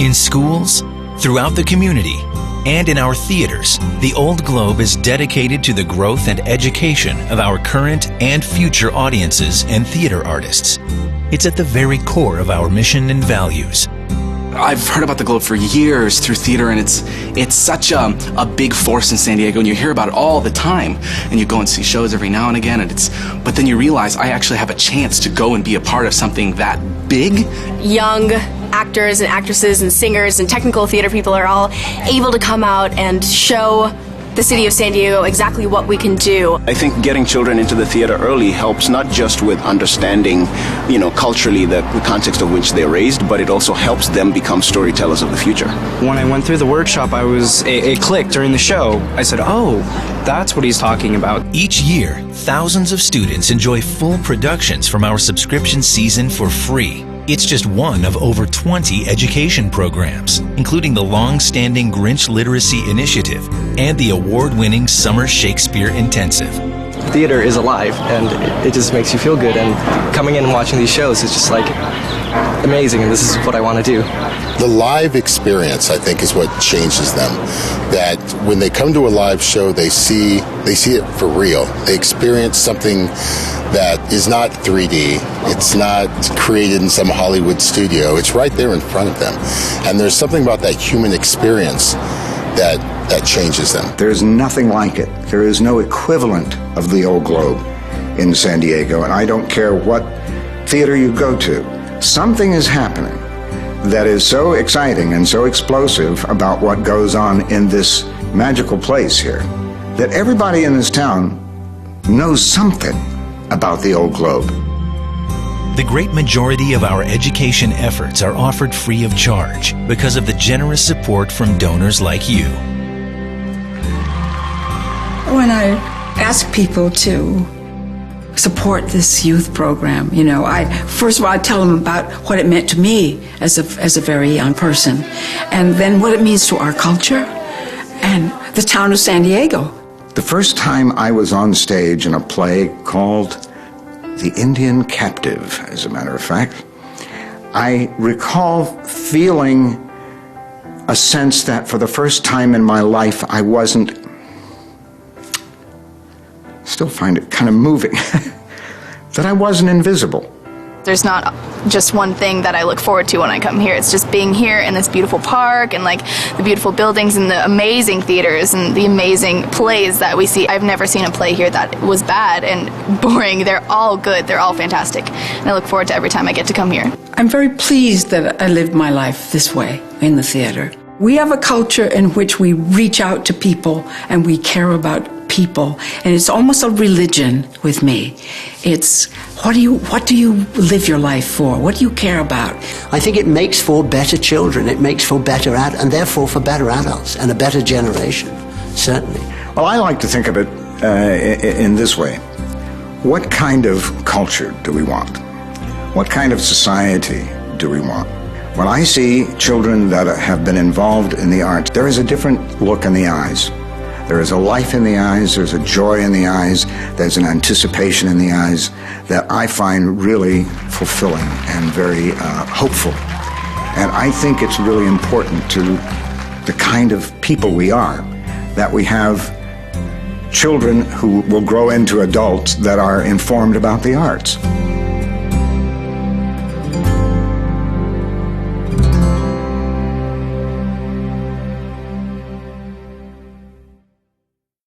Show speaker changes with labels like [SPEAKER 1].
[SPEAKER 1] In schools, throughout the community, and in our theaters, the Old Globe is dedicated to the growth and education of our current and future audiences and theater artists. It's at the very core of our mission and values.
[SPEAKER 2] I've heard about the Globe for years through theater, and it's such a big force in San Diego, and you hear about it all the time, and you go and see shows every now and again, but then you realize I actually have a chance to go and be a part of something that big.
[SPEAKER 3] Young actors and actresses and singers and technical theater people are all able to come out and show the city of San Diego exactly what we can do.
[SPEAKER 4] I think getting children into the theater early helps not just with understanding, culturally the context of which they're raised, but it also helps them become storytellers of the future.
[SPEAKER 5] When I went through the workshop, it clicked during the show. I said, oh, that's what he's talking about.
[SPEAKER 1] Each year, thousands of students enjoy full productions from our subscription season for free. It's just one of over 20 education programs, including the long-standing Grinch Literacy Initiative and the award-winning Summer Shakespeare Intensive.
[SPEAKER 5] Theater is alive, and it just makes you feel good, and coming in and watching these shows is just like amazing, and this is what I want to do.
[SPEAKER 6] The live experience, I think, is what changes them. That when they come to a live show, they see it for real. They experience something that is not 3D. It's not created in some Hollywood studio. It's right there in front of them. And there's something about that human experience that changes them.
[SPEAKER 7] There's nothing like it. There is no equivalent of the Old Globe in San Diego, and I don't care what theater you go to. Something is happening that is so exciting and so explosive about what goes on in this magical place here that everybody in this town knows something about the Old Globe.
[SPEAKER 1] The great majority of our education efforts are offered free of charge because of the generous support from donors like you.
[SPEAKER 8] When I ask people to support this youth program, first of all, I tell them about what it meant to me as a very young person, and then what it means to our culture and the town of San Diego.
[SPEAKER 7] The first time I was on stage in a play called The Indian Captive, as a matter of fact, I recall feeling a sense that for the first time in my life I still find it kind of moving, that I wasn't invisible.
[SPEAKER 9] There's not just one thing that I look forward to when I come here. It's just being here in this beautiful park and the beautiful buildings and the amazing theaters and the amazing plays that we see. I've never seen a play here that was bad and boring. They're all good. They're all fantastic. And I look forward to every time I get to come here.
[SPEAKER 8] I'm very pleased that I lived my life this way in the theater. We have a culture in which we reach out to people and we care about people, and it's almost a religion with me. It's what do you live your life for? What do you care about?
[SPEAKER 10] I think it makes for better children. It makes for better and therefore for better adults and a better generation, certainly.
[SPEAKER 7] Well, I like to think of it in this way. What kind of culture do we want? What kind of society do we want? When I see children that have been involved in the arts, there is a different look in the eyes. There is a life in the eyes, there's a joy in the eyes, there's an anticipation in the eyes that I find really fulfilling and very hopeful. And I think it's really important to the kind of people we are, that we have children who will grow into adults that are informed about the arts.